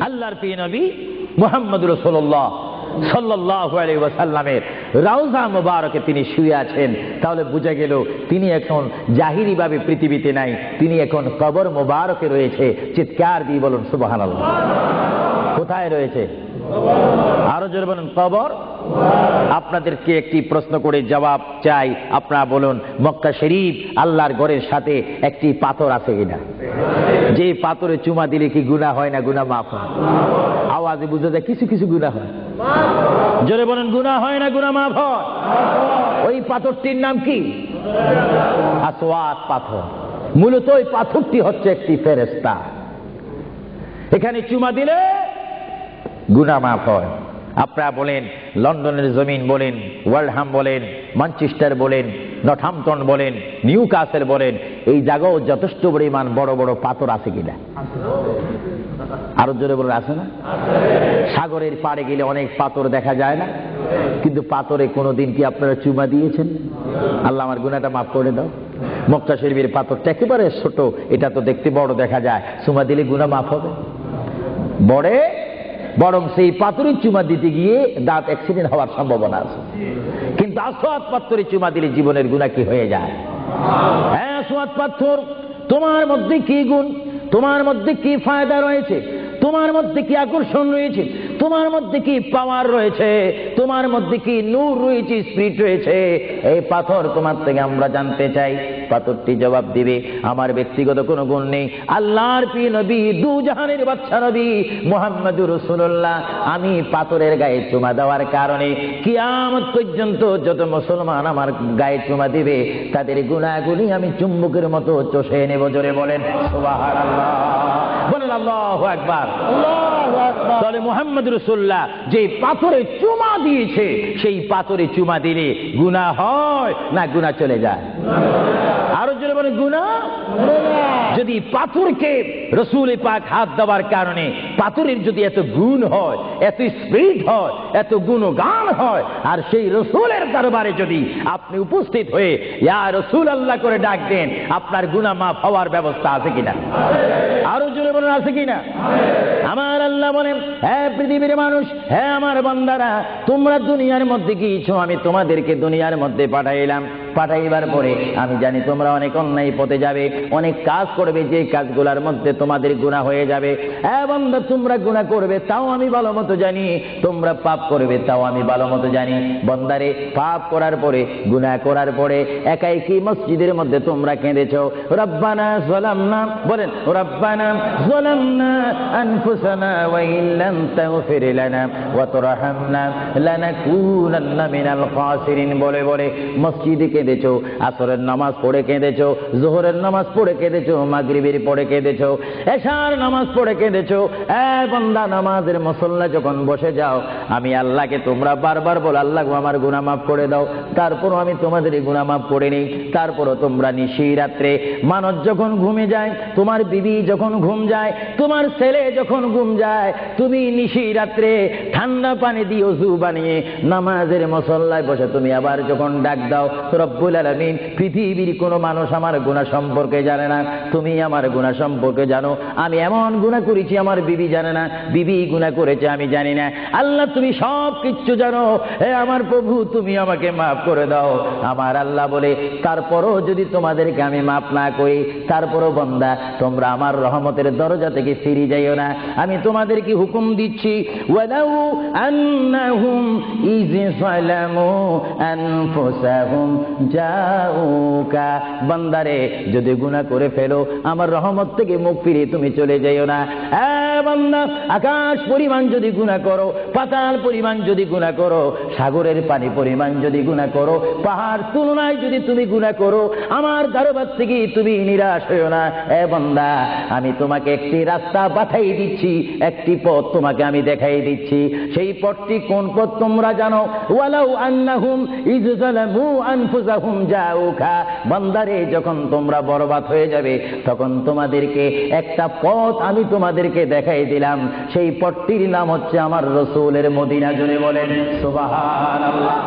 আল্লাহর প্রিয় নবী মুহাম্মদ রাসূলুল্লাহ সাল্লাল্লাহু আলাইহি ওয়াসাল্লামের রওজা মুবারকে তিনি শুয়ে আছেন, তাহলে বোঝা গেল তিনি এখন জাহিরি ভাবে পৃথিবীতে নাই, তিনি এখন কবর মুবারকে রয়েছে। চিৎকার দিয়ে বলুন সুবহানাল্লাহ। কোথায় রয়েছে? আরো জোরে বলুন, কবর। আপনাদেরকে একটি প্রশ্ন করে জবাব চাই, আপনারা বলুন, মক্কা শরীফ আল্লাহর ঘরের সাথে একটি পাথর আছে কিনা? যে পাথরে চুমা দিলে কি গুনাহ হয় না গুনাহ মাফ হয়? আওয়াজে বুঝা যায় কিছু কিছু গুনাহ হয়। জোরে বলেন, গুনাহ হয় না গুনাহ মাফ হয়? ওই পাথরটির নাম কি? আসওয়াদ পাথর। মূলত ওই পাথরটি হচ্ছে একটি ফেরেশতা। এখানে চুমা দিলে গুনাহ মাফ হয়। আপনারা বলেন, লন্ডনের জমিন বলেন, ওয়ালহাম বলেন, ম্যানচেস্টার বলেন, নর্থহ্যাম্পটন বলেন, নিউ কাসেল বলেন, এই জায়গাও যথেষ্ট পরিমাণ বড় বড় পাথর আছে কিনা? আরো জোরে বলেন, আছে না? সাগরের পাড়ে গেলে অনেক পাথর দেখা যায় না? কিন্তু পাথরে কোনোদিন কি আপনারা চুমা দিয়েছেন? আল্লাহ আমার গুনাহটা মাফ করে দাও। মক্কা শরীফের পাথরটা একেবারে ছোট, এটা তো দেখতে বড় দেখা যায়, চুমা দিলে গুনাহ মাফ হবে? বরং সেই পাথরের চুমা দিতে গিয়ে দাঁত অ্যাক্সিডেন্ট হওয়ার সম্ভাবনা আছে। কিন্তু আসওয়াদ পাথরে চুমা দিলে জীবনের গুনাহ কি হয়ে যায়? হ্যাঁ, আসওয়াদ পাথর, তোমার মধ্যে কি গুণ, তোমার মধ্যে কি ফায়দা রয়েছে, তোমার মধ্যে কি আকর্ষণ রয়েছে, তোমার মধ্যে কি পাওয়ার রয়েছে, তোমার মধ্যে কি নূর রয়েছে, স্পিরিট রয়েছে, এই পাথর তোমার থেকে আমরা জানতে চাই। পাথরটি জবাব দিবে, আমার ব্যক্তিগত কোনো গুণ নেই, আল্লাহর প্রিয় নবী, দু জাহানের বাদশা নবী মুহাম্মদুর রাসূলুল্লাহ, আমি পাথরের গায়ে চুমা দেওয়ার কারণে কিয়ামত পর্যন্ত যত মুসলমান আমার গায়ে চুমা দিবে তাদের গুনাহগুলি আমি চুম্বকের মতো চষে নেব। জোরে বলেন সুবহানাল্লাহ, বলেন আল্লাহু আকবার। তাহলে মুহাম্মদ রাসূলুল্লাহ যে পাথরে চুমা দিয়েছে, সেই পাথরে চুমা দিলে গুনাহ হয় না গুনাহ চলে যায়? আরো জোরে বলেন, গুনাহ। যদি পাথরকে রাসূল পাক হাত দেওয়ার কারণে পাথরের যদি এত গুণ হয়, এত স্পিরিট হয়, এত গুণগান হয়, আর সেই রাসূলের দরবারে যদি আপনি উপস্থিত হয়ে ইয়া রাসূলুল্লাহ করে ডাক দেন, আপনার গুনাহ মাফ হওয়ার ব্যবস্থা আছে কিনা? আরো জোরে বলেন, আছে কিনা? আমার আল্লাহ বলেন, হ্যাঁ পৃথিবীর মানুষ, হ্যাঁ আমার বান্দারা, তোমরা দুনিয়ার মধ্যে গিয়েছো, আমি তোমাদেরকে দুনিয়ার মধ্যে পাঠাইলাম। পাঠাইবার পরে আমি জানি তোমরা অনেক অন্যায় পথে যাবে, অনেক কাজ করবে, যে কাজগুলোর মধ্যে তোমাদের গুনাহ হয়ে যাবে। হ্যাঁ বান্দা, তোমরা গুনাহ করবে তাও আমি ভালো মতো জানি, তোমরা পাপ করবে তাও আমি ভালো মতো জানি। বান্দারে, পাপ করার পরে, গুনাহ করার পরে একাই কি মসজিদের মধ্যে তোমরা কেঁদেছো, রব্বানা যালামনা, বলেন রব্বানা যালামনা আনফুসানা ওয়া ইল্লাম তাগফির লানা ওয়া তুরহামনা লানাকুনান্না মিনাল খাসিরিন বলে বলে মসজিদে কেঁদেছো, আসরের নামাজ পড়ে কেঁদেছো, যোহরের নামাজ পড়ে কেঁদেছো, মাগরিবের পড়ে কেঁদেছো, এশার নামাজ পড়ে কেঁদেছো। বান্দা, নামাজের মুসল্লা যখন বসে যাও, আমি আল্লাহকে তোমরা বারবার বল, আল্লাহ আমার গুনাহ মাফ করে দাও, তারপরও আমি তোমাদের গুনাহ মাফ করে নেই। তারপরও তোমরা নিশি রাত্রে, মানুষ যখন ঘুমে যায়, তোমার বিবি যখন ঘুম যায়, তোমার ছেলে যখন ঘুম যায়, তুমি নিশি রাত্রে ঠান্ডা পানি দিয়ে ওযু বানিয়ে নামাজের মুসল্লায় বসে তুমি আবার যখন ডাক দাও, রব্বুল আলামিন, পৃথিবীর কোনো মানুষ আমার গুনাহ সম্পর্কে জানে না, তুমি আমার গুনাহ সম্পর্কে জানো। আমি এমন গুনাহ করেছি আমার বিবি জানে না, বিবি গুনাহ করেছে আমি জানি না। আল্লাহ, তুমি সব কিচ্ছু জানো, হে আমার প্রভু, তুমি আমাকে মাফ করে দাও। আমার আল্লাহ বলে, তারপরও যদি তোমাদেরকে আমি মাফ না করি, তারপরও বান্দা তোমরা আমার রহমতের দরজা থেকে ফিরে যাইও না। আমি তোমাদেরকে হুকুম দিচ্ছি, ওয়ালাউ আন্নাহুম ইয যালামু আনফুসাহুম জাউকা, বান্দারে যদি গুনাহ করে ফেলো, আমার রহমত থেকে মুখ ফিরে তুমি চলে যাইও না। বান্দা, আকাশ পরিমাণ যদি গুনাহ করো, পাতাল পরিমাণ যদি গুনাহ করো, সাগরের পানি পরিমাণ যদি গুনাহ করো, পাহাড় তুলনায় যদি তুমি গুনাহ করো, আমার দরবার থেকে তুমি নিরাশ হইও না। বান্দা, আমি তোমাকে একটি রাস্তা পাঠাই দিচ্ছি, একটি পথ তোমাকে আমি দেখাই দিচ্ছি। সেই পথটি কোন পথ তোমরা জানো? ওয়ালাউ আন্নাহুম ইয যালামু আনফুসাহুম জাউকা, বান্দারে, যখন তোমরা বরবাদ হয়ে যাবে, তখন তোমাদেরকে একটা পথ আমি তোমাদেরকে দেখাই দিলাম। সেই পথটির নাম হচ্ছে আমার রাসূলের মদিনা। জোরে বলেন সুবহানাল্লাহ।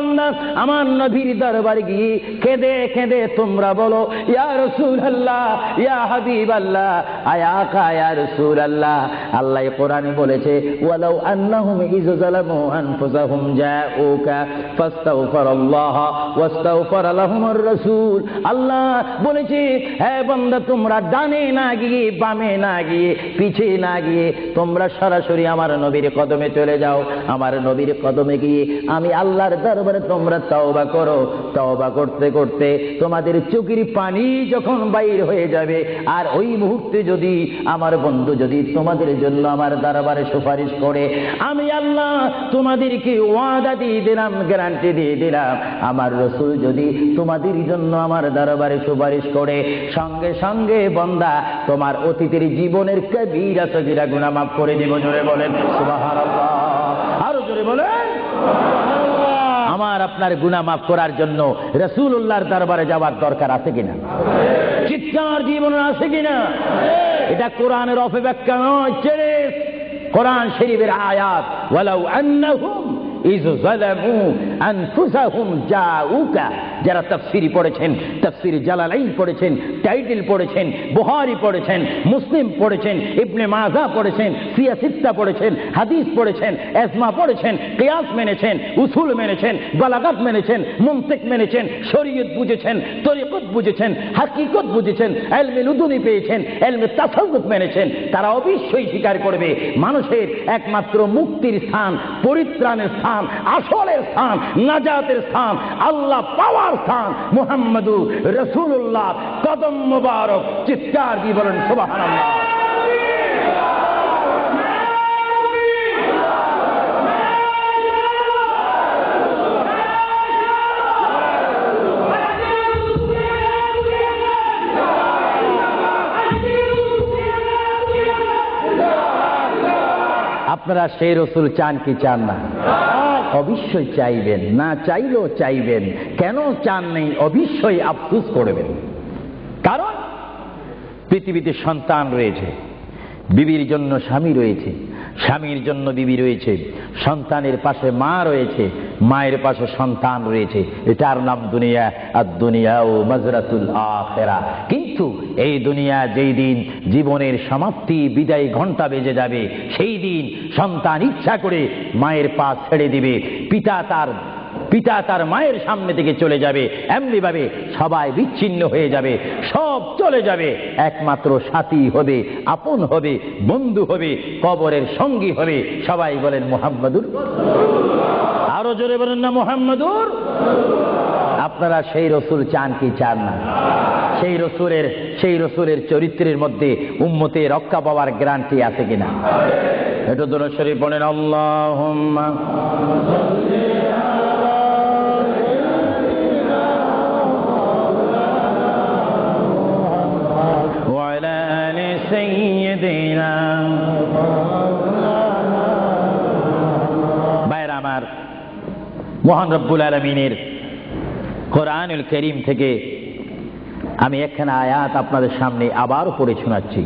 বান্দা আমার নবীর দরবারে গিয়ে কেঁদে কেঁদে তোমরা বলো, ইয়া রাসূলুল্লাহ, ইয়া হাবিবাল্লাহ, আয়াকা ইয়া রাসূলুল্লাহ। আল্লাহ কোরআনে বলেছে, ওয়ালাউ আন্নাহুম ইয যালামু আনফুসাহুম জাউকা ফাস্তাগফিরুল্লাহ ওয়াস্তাগফারা লাহুমুর রাসূল। আল্লাহ বলেছে, হে বান্দা, তোমরা ডানে না গিয়ে, বামে না গিয়ে, পিছে না গিয়ে তোমরা সরাসরি আমার নবীর কদমে চলে যাও। আমার নবীর কদমে গিয়ে আমি আল্লাহর দরবারে তোমরা তওবা করো। তওবা করতে করতে তোমাদের চোখের পানি যখন বাইর হয়ে যাবে, আর ওই মুহূর্তে যদি আমার বন্ধু যদি তোমাদের জন্য আমার দরবারে সুপারিশ করে, আমি আল্লাহ তোমাদেরকে ওয়াদা দিয়ে দিলাম, গ্যারান্টি দিয়ে দিলাম, আমার রাসূল যদি তোমাদের জন্য আমার দরবারে সুপারিশ করে, সঙ্গে সঙ্গে বান্দা তোমার অতীতের জীবনের কবিরা সগীরা গুনাহ মাফ করে দেব। জোরে বলেন সুবহানাল্লাহ, আরো জোরে বলেন। আমার আপনার গুনাহ মাফ করার জন্য রাসূলুল্লাহর দরবারে যাওয়ার দরকার আছে কিনা? চিৎকার জীবনে আছে কিনা? এটা কোরআনের অপব্যাখ্যা নয়, কোরআন শরীফের আয়াত। ওয়ালাউ আন্নাহুম ইয যালামু আনফুসাহুম জাউকা। যারা তাফসীরি পড়েছেন, তাফসীর জালালাইন পড়েছেন, টাইটেল পড়েছেন, বুখারী পড়েছেন, মুসলিম পড়েছেন, ইবনে মাজাহ পড়েছেন, সিয়াসিত্তা পড়েছেন, হাদিস পড়েছেন, ইজমা পড়েছেন, কিয়াস মেনেছেন, উসুল মেনেছেন, বালাগাত মেনেছেন, মুনতিক মেনেছেন, শরীয়ত বুঝেছেন, তরিকত বুঝেছেন, হাকিকত বুঝেছেন, ইলমে লুদুনি পেয়েছেন, ইলমে তাসাউফ মেনেছেন, তারা অবশ্যই স্বীকার করবে মানুষের একমাত্র মুক্তির স্থান, পরিত্রাণের স্থান, আসলের স্থান, নাজাতের স্থান, আল্লাহ পাওয়ার স্থান মুহাম্মদুর রাসূলুল্লাহ কদম মুবারক। চিৎকার দিয়ে বলেন সুবহানাল্লাহ। আপনারা সেই রাসূল চান কি চান না? অবশ্যই চাইবেন, না চাইলেও চাইবেন। কেন চান নেই? অবশ্যই আফসোস করবেন। কারণ পৃথিবীতে সন্তান রয়েছে, বিবির জন্য স্বামী রয়েছে, স্বামীর জন্য বিবি রয়েছে, সন্তানের পাশে মা রয়েছে, মায়ের পাশে সন্তান রয়েছে। এটার নাম দুনিয়া। আর দুনিয়া ও মাজরাতুল আখিরা। কিন্তু এই দুনিয়া যেই দিন জীবনের সমাপ্তি, বিদায় ঘন্টা বেজে যাবে, সেই দিন সন্তান ইচ্ছা করে মায়ের পা ছেড়ে দিবে, পিতা তার মায়ের সামনে থেকে চলে যাবে। এমনি ভাবে সবাই বিচ্ছিন্ন হয়ে যাবে, সব চলে যাবে। একমাত্র সাথী হবে, আপন হবে, বন্ধু হবে, কবরের সঙ্গী হবে। সবাই বলেন মুহাম্মাদুর। আরো জোরে বলেন না মুহাম্মাদুর। আপনারা সেই রাসূল চান কি চান না? সেই রাসূলের চরিত্রের মধ্যে উম্মতে রক্ষা পাওয়ার গ্যারান্টি আছে কিনা? একটু দরুদ শরীফ বলেন, আল্লাহুম্মা ভাইরা আমার, মহান রব্বুল আলামিনের কোরআনুল কারীম থেকে আমি একখানা আয়াত আপনাদের সামনে আবার পড়ে শোনাচ্ছি।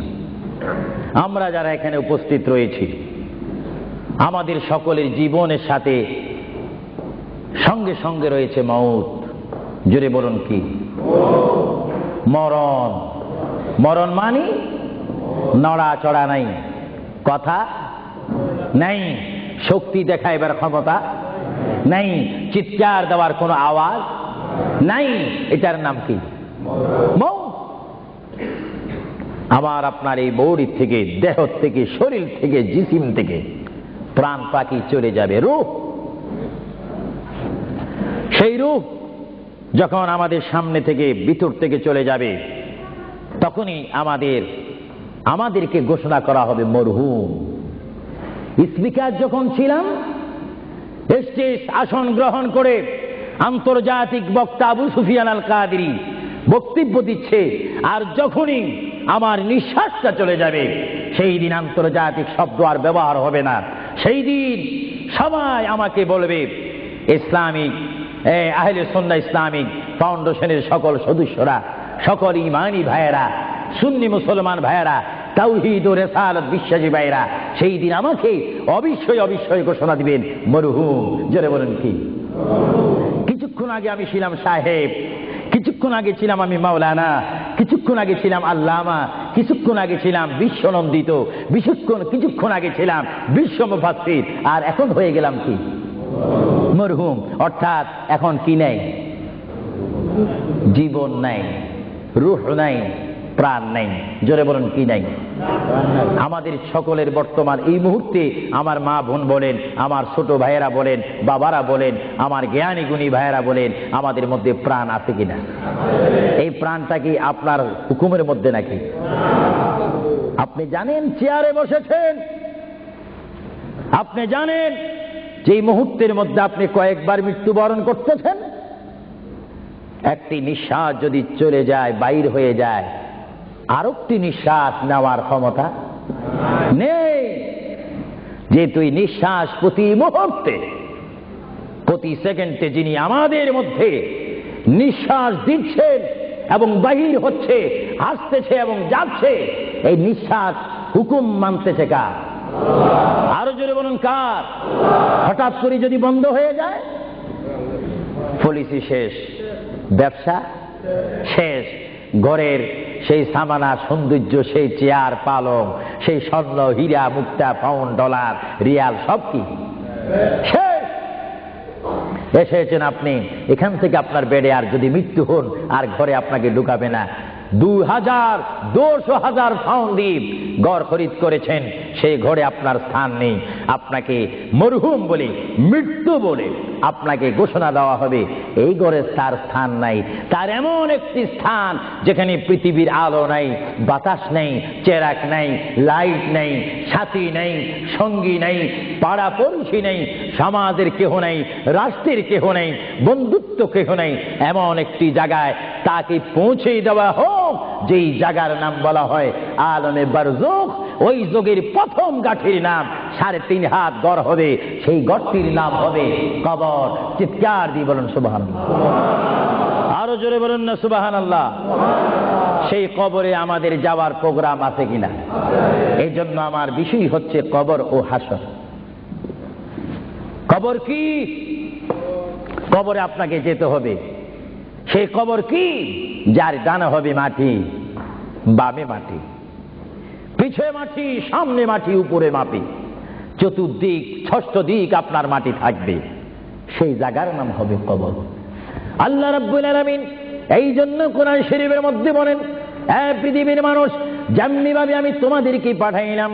আমরা যারা এখানে উপস্থিত রয়েছি, আমাদের সকলের জীবনের সাথে সঙ্গে সঙ্গে রয়েছে মওত। জোরে বলুন কি? মরণ। মরণ মানে নড়াচড়া নাই, কথা নাই, শক্তি দেখাইবার ক্ষমতা নাই, চিৎকার দেওয়ার কোনো আওয়াজ নাই। এটার নাম কি? মওত। আমার আপনার এই বডি থেকে, দেহ থেকে, শরীর থেকে, জিসিম থেকে প্রাণ পাখি চলে যাবে, রূহ। সেই রূহ যখন আমাদের সামনে থেকে, ভিতর থেকে চলে যাবে, তখনই আমাদেরকে ঘোষণা করা হবে মরহুম। স্পিকার যখন ছিলাম, স্টেজ আসন গ্রহণ করে আন্তর্জাতিক বক্তা আবু সুফিয়ান আল কাদেরী বক্তব্য দিচ্ছে, আর যখনই আমার নিঃশ্বাসটা চলে যাবে, সেই দিন আন্তর্জাতিক শব্দ আর ব্যবহার হবে না। সেই দিন সবাই আমাকে বলবে, ইসলামিক আহলে সুন্নাহ ইসলামিক ফাউন্ডেশনের সকল সদস্যরা, সকল ইমানি ভাইয়েরা, সুন্নি মুসলমান ভাইয়েরা, তাওহীদ ও রিসালাত বিশ্বাসী ভাইয়েরা, সেই দিন আমাকে অবশ্যই ঘোষণা দিবেন মরহুম। জোরে বলেন কি? কিছুক্ষণ আগে আমি ছিলাম সাহেব, কিছুক্ষণ আগে ছিলাম আমি মাওলানা, কিছুক্ষণ আগে ছিলাম আল্লামা, কিছুক্ষণ আগে ছিলাম বিশ্বনন্দিত, কিছুক্ষণ আগে ছিলাম বিশ্ব মুফাসসির, আর এখন হয়ে গেলাম কি? মরহুম। অর্থাৎ এখন কি নাই? জীবন নাই, রূহ নাই, প্রাণ নাই। জোরে বলুন কি নাই? আমাদের সকলের বর্তমান এই মুহূর্তে আমার মা বোন বলেন, আমার ছোট ভাইয়েরা বলেন, বাবারা বলেন, আমার জ্ঞানী গুণী ভাইয়েরা বলেন, আমাদের মধ্যে প্রাণ আছে কিনা? এই প্রাণটা কি আপনার হুকুমের মধ্যে নাকি? আপনি জানেন চেয়ারে বসেছেন, আপনি জানেন যে মুহূর্তের মধ্যে আপনি কয়েকবার মৃত্যুবরণ করতেছেন। একটি নিঃশ্বাস যদি চলে যায়, বাইর হয়ে যায়, আরেকটি নিঃশ্বাস নেওয়ার ক্ষমতা নেই। যে তুই নিঃশ্বাস প্রতি মুহূর্তে, প্রতি সেকেন্ডে যিনি আমাদের মধ্যে নিঃশ্বাস দিচ্ছেন এবং বাহির হচ্ছে, আসতেছে এবং যাচ্ছে, এই নিঃশ্বাস হুকুম মানতেছে কার? আরো জোরে বলুন কার? হঠাৎ করে যদি বন্ধ হয়ে যায়, পলিসি শেষ, ব্যবসা শেষ, ঘরের সেই সামানা সৌন্দর্য, সেই চেয়ার পালং, সেই স্বর্ণ হীরা মুক্তা পাউন্ড ডলার রিয়াল সব কি শেষ। এসেছেন আপনি, এখান থেকে আপনার বেডে আর যদি মৃত্যু হন, আর ঘরে আপনাকে ঢুকাবে না। 2000, 200,000 পাউন্ড দিয়ে ঘর খরিদ করেছেন, সেই ঘরে আপনার স্থান নেই। আপনাকে মরহুম বলে, মৃত্যু বলে আপনাকে ঘোষণা দেওয়া হবে, এই ঘরে তার স্থান নাই। তার এমন একটি স্থান যেখানে পৃথিবীর আলো নাই, বাতাস নেই, চেরাক নাই, লাইট নেই, সাথী নেই, সঙ্গী নেই, পাড়া পড়শি নেই, সমাজের কেহ নেই, রাষ্ট্রের কেহ নেই, বন্ধুত্ব কেহ নেই। এমন একটি জায়গায় তাকে পৌঁছে দেওয়া হোক, যেই জায়গার নাম বলা হয় আলমে বারজুখ। ওই যোগের প্রথম গাঠির নাম 3.5 হাত গড় হবে, সেই গড়টির নাম হবে কবর। চিৎকার দিয়ে বলুন সুবহানাল্লাহ। আরো জোরে বলুন না সুবহানাল্লাহ। সেই কবরে আমাদের যাওয়ার প্রোগ্রাম আছে কিনা? এই জন্য আমার বিষয় হচ্ছে কবর ও হাসর। কবর কি? কবরে আপনাকে যেতে হবে। সেই কবর কি? যার ডানে হবে মাটি, বামে মাটি, পিছে মাটি, সামনে মাটি, উপরে মাটি, চতুর্দিক 6 দিক আপনার মাটি থাকবে। সেই জায়গার নাম হবে কবর। আল্লাহ রাব্বুল আলামিন এই জন্য কোরআন শরীফের মধ্যে বলেন, পৃথিবীর মানুষ, যেমনি ভাবে আমি তোমাদেরকে পাঠাইলাম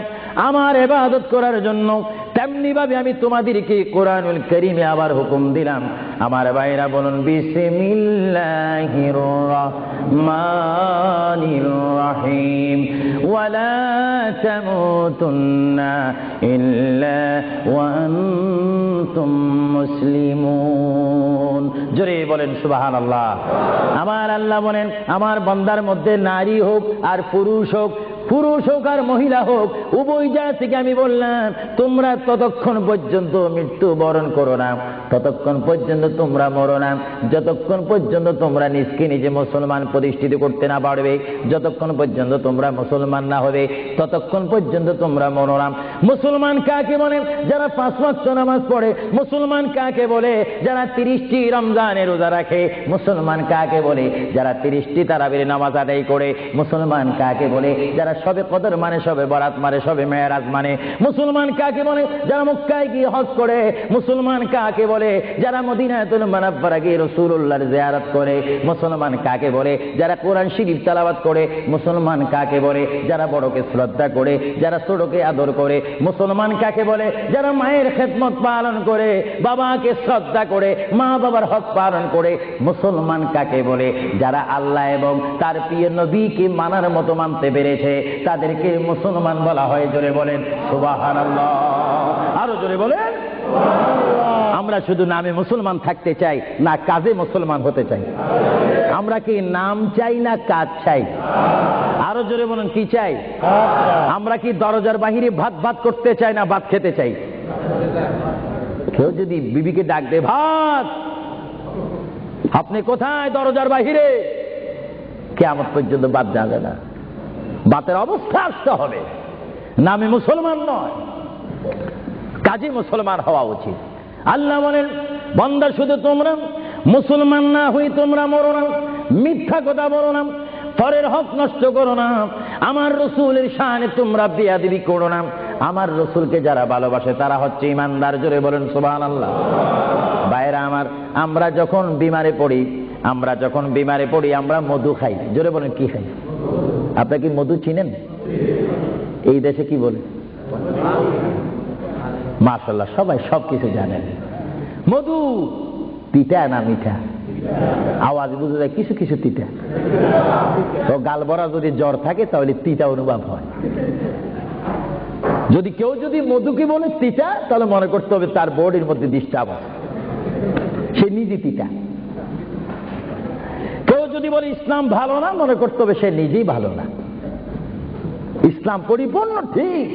আমার ইবাদত করার জন্য, তেমনি ভাবে আমি তোমাদেরকে কোরআনুল কারীমে আবার হুকুম দিলাম। আমার ভাইরা বলুন বিসমিল্লাহির রাহমানির রাহিম, ওয়ালা তামুতুন্না ইল্লা ওয়া আনতুম মুসলিমুন। জোরে বলেন সুবহানাল্লাহ। আমার আল্লাহ বলেন, আমার বান্দার মধ্যে নারী হোক আর পুরুষ হোক, পুরুষ হোক আর মহিলা হোক, উভয় জায়গা থেকে আমি বললাম, তোমরা ততক্ষণ পর্যন্ত মৃত্যুবরণ করো না, ততক্ষণ পর্যন্ত তোমরা মরো না, যতক্ষণ পর্যন্ত তোমরা নিজকে নিজে মুসলমান প্রতিষ্ঠিত করতে না পারবে, যতক্ষণ পর্যন্ত তোমরা মুসলমান না হবে, ততক্ষণ পর্যন্ত তোমরা মরো না। মুসলমান কাকে বলে? যারা 5 ওয়াক্ত নামাজ পড়ে। মুসলমান কাকে বলে? যারা 30টি রমজানের রোজা রাখে। মুসলমান কাকে বলে? যারা 30টি তারাবির নামাজ আদায় করে। মুসলমান কাকে বলে? যারা সবে কদর মানে, সবে বরাত মানে, সবে মেরাজ মানে। মুসলমান কাকে বলে? যারা মক্কায় গিয়ে হজ করে। মুসলমান কাকে বলে? যারা মদিনাতুল মুনাওয়ারা গিয়ে রাসূলুল্লাহর জিয়ারত করে। মুসলমান কাকে বলে? যারা কোরআন শরীফ তেলাওয়াত করে। মুসলমান কাকে বলে? যারা বড়কে শ্রদ্ধা করে, যারা ছোটকে আদর করে। মুসলমান কাকে বলে? যারা মায়ের খেদমত পালন করে, বাবাকে শ্রদ্ধা করে, মা বাবার হক পালন করে। মুসলমান কাকে বলে? যারা আল্লাহ এবং তার প্রিয় নবীকে মানার মতো মানতে পেরেছে, তাদেরকে মুসলমান বলা হয়। জোরে বলেন সুবহানাল্লাহ। আরো জোরে বলেন। আমরা শুধু নামে মুসলমান থাকতে চাই না কাজে মুসলমান হতে চাই? আমরা কি নাম চাই না কাজ চাই? আরো জোরে বলেন কি চাই? আমরা কি দরজার বাহিরে ভাত ভাত করতে চাই না ভাত খেতে চাই? কেউ যদি বিবিকে ডাক দে, ভাত, আপনি কোথায়? দরজার বাহিরে। কিয়ামত পর্যন্ত ভাত যাবে না। ভাতের অবস্থা আসতে হবে। নামে মুসলমান নয়, কাজে মুসলমান হওয়া উচিত। আল্লাহ বলেন বান্দা শুধু তোমরা মুসলমান না হই তোমরা মরো না, মিথ্যা কথা বলো না, পরের হক নষ্ট করো না, আমার রসুলের শানে তোমরা বেয়াদবি করো না। আমার রসুলকে যারা ভালোবাসে তারা হচ্ছে ইমানদার। জোরে বলেন সুবহানাল্লাহ। ভাইরা আমার, আমরা যখন বিমারে পড়ি আমরা মধু খাই। জোরে বলেন কি খাই? আপনারা কি মধু চিনেন? এই দেশে কি বলে? মাশাআল্লাহ, সবাই সবকিছু জানেন। মধু তিতা না মিঠা? আওয়াজ বুঝে যায় কিছু কিছু তিতা। তো গালবরা যদি জ্বর থাকে তাহলে তিতা অনুভব হয়। যদি কেউ মধুকে বলে তিতা, তাহলে মনে করতে হবে তার বডির মধ্যে ডিস্টার্ব আছে, সে নিজে তিতা। কেউ যদি বলে ইসলাম ভালো না, মনে করতে হবে সে নিজেই ভালো না। ইসলাম পরিপূর্ণ ঠিক,